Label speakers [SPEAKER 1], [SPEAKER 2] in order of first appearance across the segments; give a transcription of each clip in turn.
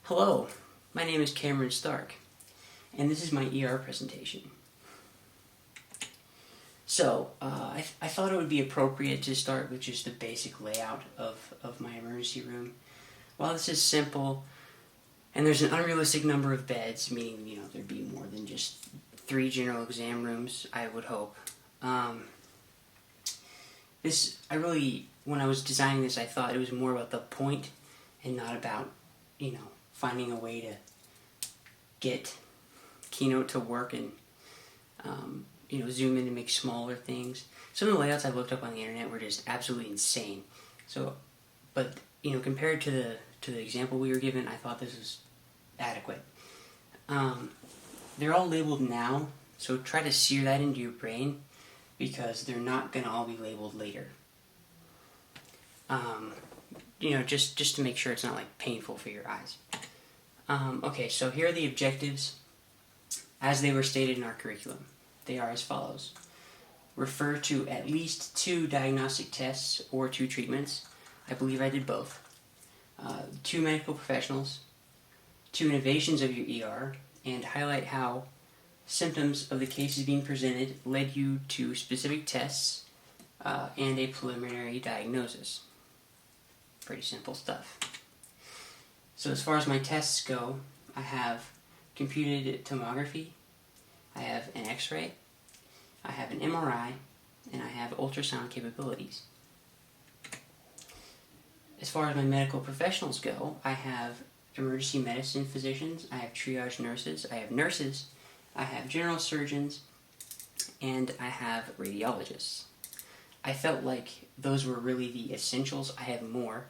[SPEAKER 1] Hello, my name is Cameron Stark, and this is my ER presentation. So, I thought it would be appropriate to start with just the basic layout of my emergency room. While this is simple, and there's an unrealistic number of beds, meaning, there'd be more than just 3 general exam rooms, I would hope. When I was designing this, I thought it was more about the point and not about, finding a way to get Keynote to work and, zoom in and make smaller things. Some of the layouts I looked up on the internet were just absolutely insane. But compared to the example we were given, I thought this was adequate. They're all labeled now, so try to sear that into your brain because they're not going to all be labeled later. Just to make sure it's not painful for your eyes. Okay, so here are the objectives as they were stated in our curriculum. They are as follows. Refer to at least 2 diagnostic tests or 2 treatments. I believe I did both. 2 medical professionals, 2 innovations of your ER, and highlight how symptoms of the cases being presented led you to specific tests and a preliminary diagnosis. Pretty simple stuff. So as far as my tests go, I have computed tomography, I have an X-ray, I have an MRI, and I have ultrasound capabilities. As far as my medical professionals go, I have emergency medicine physicians, I have triage nurses, I have general surgeons, and I have radiologists. I felt like those were really the essentials. I have more.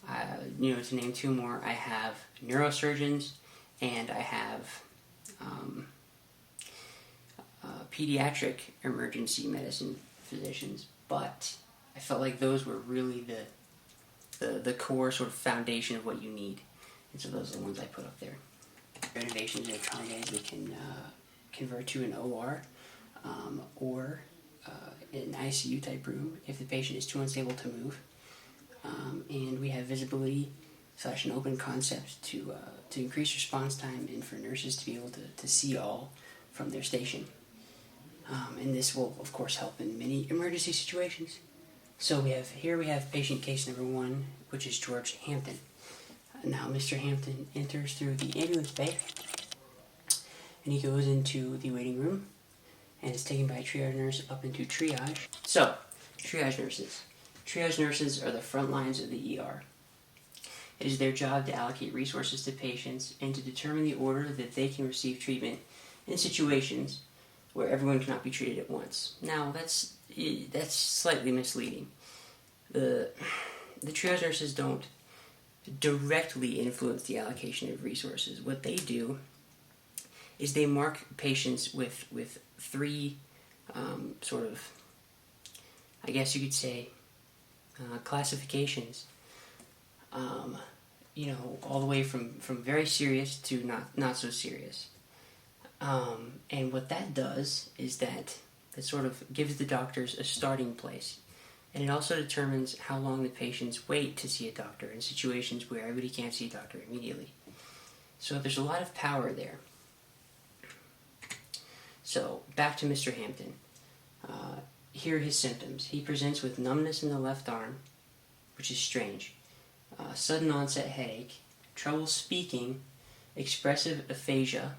[SPEAKER 1] To name 2 more, I have neurosurgeons and I have pediatric emergency medicine physicians, but I felt like those were really the core sort of foundation of what you need, and so those are the ones I put up there. Innovations are targeted that can convert to an OR or an ICU type room if the patient is too unstable to move. And we have visibility / an open concept to increase response time and for nurses to be able to see all from their station. And this will, of course, help in many emergency situations. So we have patient case number 1, which is George Hampton. Now, Mr. Hampton enters through the ambulance bay, and he goes into the waiting room, and is taken by a triage nurse up into triage. So, triage nurses. Triage nurses are the front lines of the ER. It is their job to allocate resources to patients and to determine the order that they can receive treatment in situations where everyone cannot be treated at once. Now, that's slightly misleading. The triage nurses don't directly influence the allocation of resources. What they do is they mark patients with 3 I guess you could say, classifications. All the way from very serious to not so serious. And what that does is that sort of gives the doctors a starting place. And it also determines how long the patients wait to see a doctor in situations where everybody can't see a doctor immediately. So there's a lot of power there. So back to Mr. Hampton. Here are his symptoms. He presents with numbness in the left arm, which is strange, sudden onset headache, trouble speaking, expressive aphasia,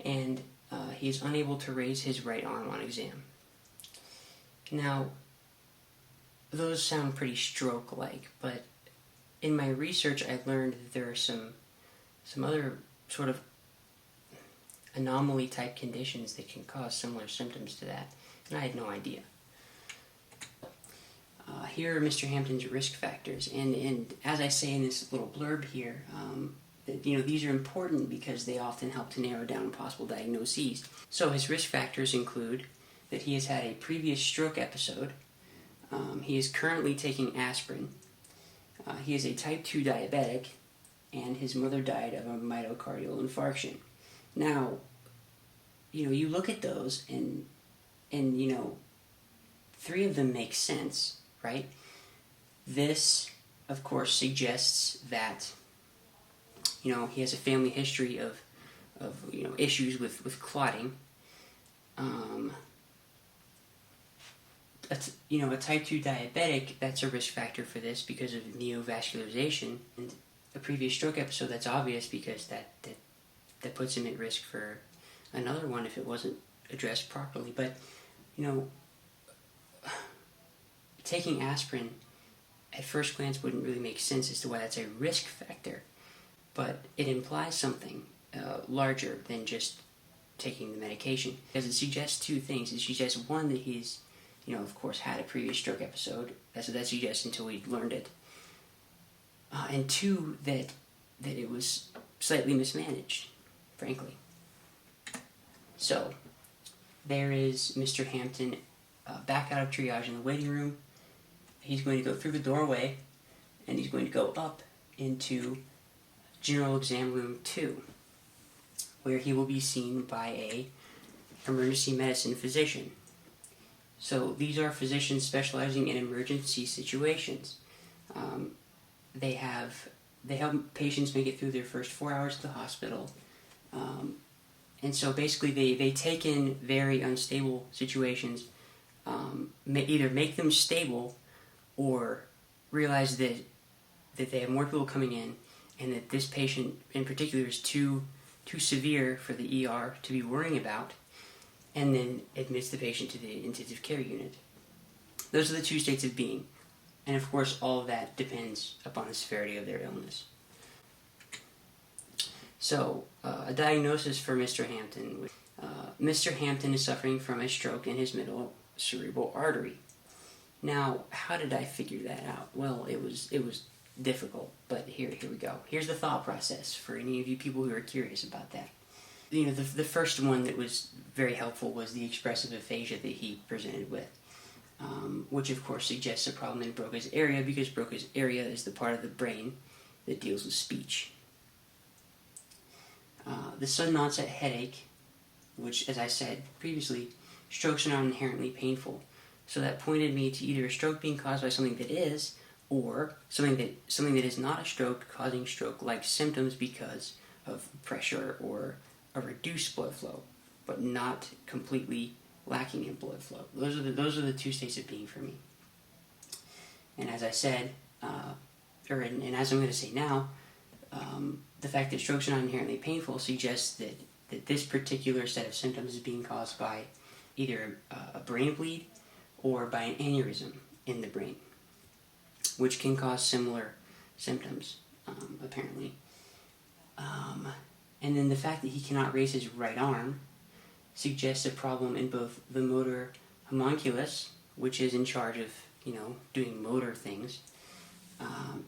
[SPEAKER 1] and he is unable to raise his right arm on exam. Now, those sound pretty stroke-like, but in my research I learned that there are some other sort of anomaly-type conditions that can cause similar symptoms to that, and I had no idea. Here are Mr. Hampton's risk factors, and as I say in this little blurb here, these are important because they often help to narrow down possible diagnoses. So his risk factors include that he has had a previous stroke episode, he is currently taking aspirin, he is a type 2 diabetic, and his mother died of a myocardial infarction. Now, you look at those and 3 of them make sense, right? This, of course, suggests that he has a family history of issues with clotting. A type 2 diabetic, that's a risk factor for this because of neovascularization. And a previous stroke episode, that's obvious because that puts him at risk for another one if it wasn't addressed properly. But, taking aspirin at first glance wouldn't really make sense as to why that's a risk factor. But it implies something larger than just taking the medication. Because it suggests two things. It suggests, one, that he's, of course, had a previous stroke episode. That's what that suggests until we learned it. And two, that it was slightly mismanaged, frankly. So, there is Mr. Hampton back out of triage in the waiting room. He's going to go through the doorway, and he's going to go up into General Exam Room 2, where he will be seen by a emergency medicine physician. So these are physicians specializing in emergency situations. They help patients make it through their first 4 hours at the hospital. And so basically they take in very unstable situations, either make them stable or realize that they have more people coming in and that this patient in particular is too severe for the ER to be worrying about, and then admits the patient to the intensive care unit. Those are the two states of being. And of course, all of that depends upon the severity of their illness. So, a diagnosis for Mr. Hampton. Mr. Hampton is suffering from a stroke in his middle cerebral artery. Now, how did I figure that out? Well, it was difficult, but here we go. Here's the thought process for any of you people who are curious about that. The first one that was very helpful was the expressive aphasia that he presented with, which of course suggests a problem in Broca's area, because Broca's area is the part of the brain that deals with speech. The sudden onset headache, which, as I said previously, strokes are not inherently painful, so that pointed me to either a stroke being caused by something that is, or something that is not a stroke causing stroke-like symptoms because of pressure or a reduced blood flow, but not completely lacking in blood flow. Those are the two states of being for me. And as I said, and as I'm going to say now, the fact that strokes are not inherently painful suggests that this particular set of symptoms is being caused by either a brain bleed or by an aneurysm in the brain, which can cause similar symptoms, apparently. And then the fact that he cannot raise his right arm suggests a problem in both the motor homunculus, which is in charge of, doing motor things,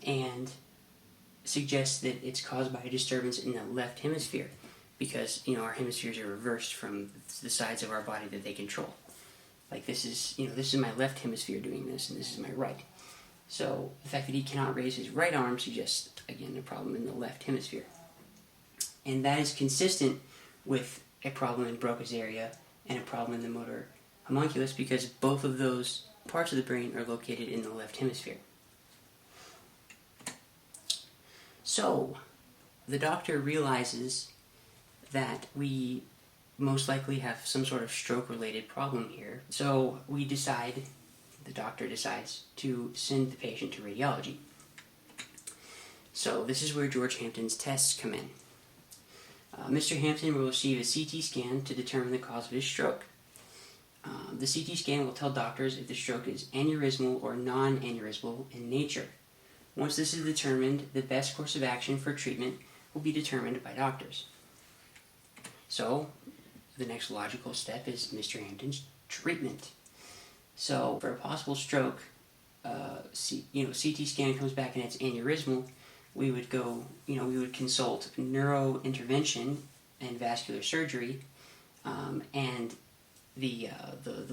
[SPEAKER 1] and suggests that it's caused by a disturbance in the left hemisphere, because, our hemispheres are reversed from the sides of our body that they control. Like this is my left hemisphere doing this, and this is my right. So the fact that he cannot raise his right arm suggests, again, a problem in the left hemisphere. And that is consistent with a problem in Broca's area and a problem in the motor homunculus, because both of those parts of the brain are located in the left hemisphere. So, the doctor realizes that we most likely have some sort of stroke-related problem here. So the doctor decides to send the patient to radiology. So this is where George Hampton's tests come in. Mr. Hampton will receive a CT scan to determine the cause of his stroke. The CT scan will tell doctors if the stroke is aneurysmal or non-aneurysmal in nature. Once this is determined, the best course of action for treatment will be determined by doctors. So, the next logical step is Mr. Hampton's treatment. So, for a possible stroke, CT scan comes back and it's aneurysmal, we would consult neurointervention and vascular surgery, and the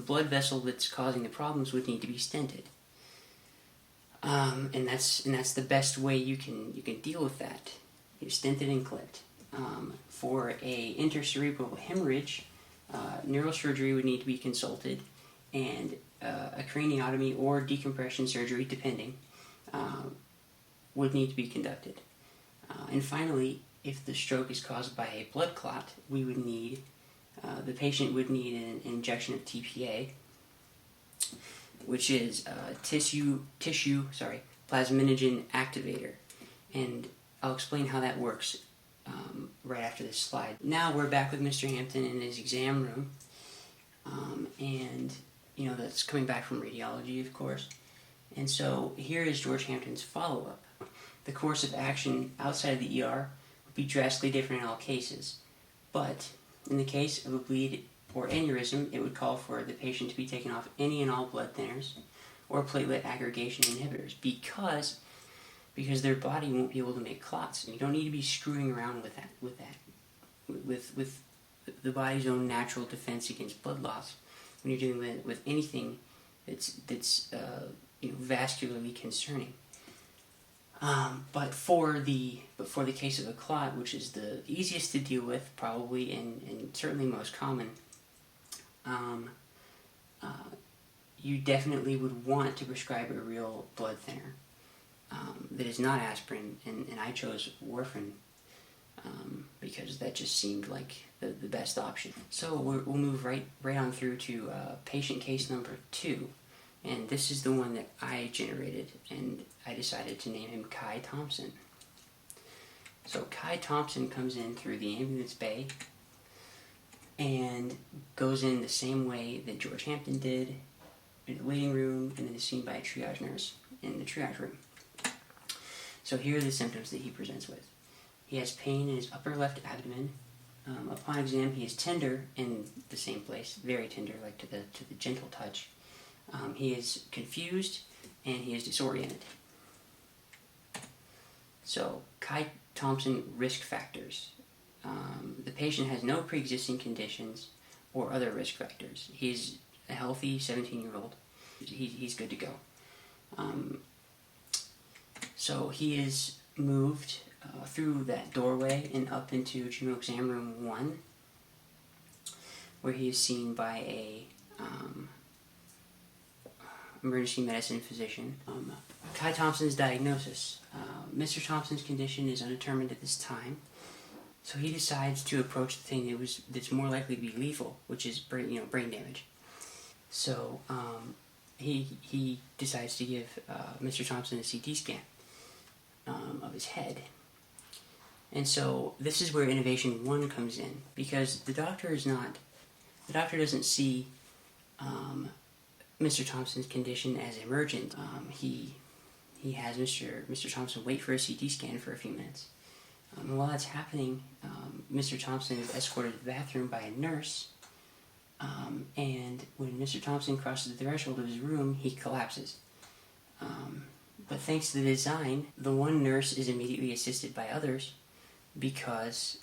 [SPEAKER 1] blood vessel that's causing the problems would need to be stented. And that's the best way you can deal with that. Stented and clipped. For a intercerebral hemorrhage, neurosurgery would need to be consulted, and a craniotomy or decompression surgery, depending, would need to be conducted. And finally, if the stroke is caused by a blood clot, we would need, the patient would need an injection of TPA, which is tissue plasminogen activator. And I'll explain how that works right after this slide. Now we're back with Mr. Hampton in his exam room, and that's coming back from radiology, of course. And so here is George Hampton's follow-up. The course of action outside of the ER would be drastically different in all cases, but in the case of a bleed or aneurysm, it would call for the patient to be taken off any and all blood thinners or platelet aggregation inhibitors because their body won't be able to make clots. And you don't need to be screwing around with the body's own natural defense against blood loss when you're dealing with anything that's vascularly concerning. But for the case of a clot, which is the easiest to deal with, probably, and certainly most common, you definitely would want to prescribe a real blood thinner that is not aspirin, and I chose warfarin because that just seemed like the best option. So we'll move right on through to patient case number 2. And this is the one that I generated, and I decided to name him Kai Thompson. So Kai Thompson comes in through the ambulance bay and goes in the same way that George Hampton did, in the waiting room, and then is seen by a triage nurse in the triage room. So here are the symptoms that he presents with. He has pain in his upper left abdomen. Upon exam, he is tender in the same place, very tender, like to the gentle touch. He is confused, and he is disoriented. So, Kai Thompson risk factors. The patient has no pre-existing conditions or other risk factors. He's a healthy 17-year-old. He's good to go. So he is moved through that doorway and up into general exam room 1, where he is seen by a emergency medicine physician. Kai Thompson's diagnosis. Mr. Thompson's condition is undetermined at this time, so he decides to approach the thing that's more likely to be lethal, which is brain damage. So he decides to give Mr. Thompson a CT scan of his head. And so this is where Innovation 1 comes in, because the doctor doesn't see Mr. Thompson's condition as emergent. He has Mr. Thompson wait for a CT scan for a few minutes. And while that's happening, Mr. Thompson is escorted to the bathroom by a nurse, and when Mr. Thompson crosses the threshold of his room, he collapses. But thanks to the design, the one nurse is immediately assisted by others because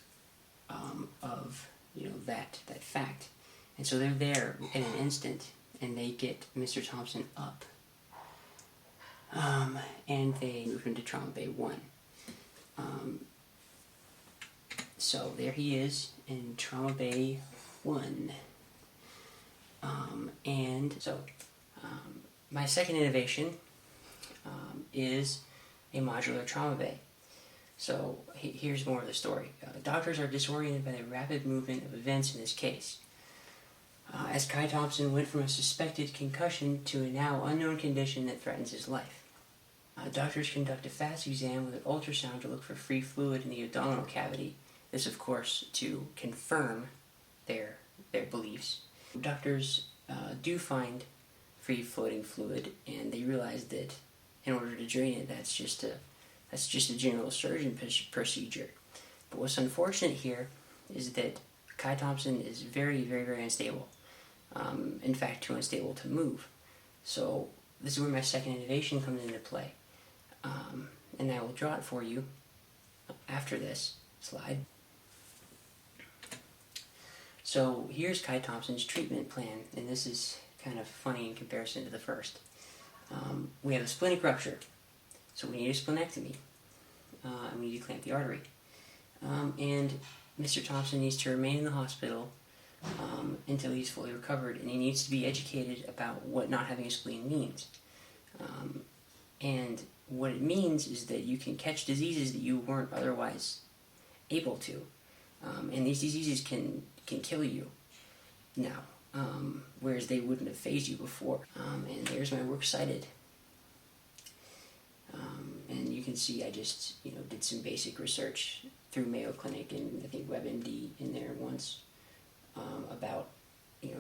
[SPEAKER 1] of that fact. And so they're there in an instant, and they get Mr. Thompson up. And they move him to Trauma Bay 1. So there he is in Trauma Bay 1. My second innovation is a modular trauma bay. So here's more of the story. Doctors are disoriented by the rapid movement of events in this case. As Kai Thompson went from a suspected concussion to a now unknown condition that threatens his life. Doctors conduct a fast exam with an ultrasound to look for free fluid in the abdominal cavity. This, of course, to confirm their beliefs. Doctors do find free floating fluid, and they realize that in order to drain it, that's just a general surgeon procedure. But what's unfortunate here is that Kai Thompson is very, very, very unstable. In fact, too unstable to move. So this is where my second innovation comes into play. And I will draw it for you after this slide. So here's Kai Thompson's treatment plan, and this is kind of funny in comparison to the first. We have a splenic rupture, so we need a splenectomy, and we need to clamp the artery. And Mr. Thompson needs to remain in the hospital until he's fully recovered, and he needs to be educated about what not having a spleen means. And what it means is that you can catch diseases that you weren't otherwise able to. And these diseases can kill you now, whereas they wouldn't have phased you before. And there's my works cited. And you can see I just did some basic research through Mayo Clinic and I think WebMD in there once about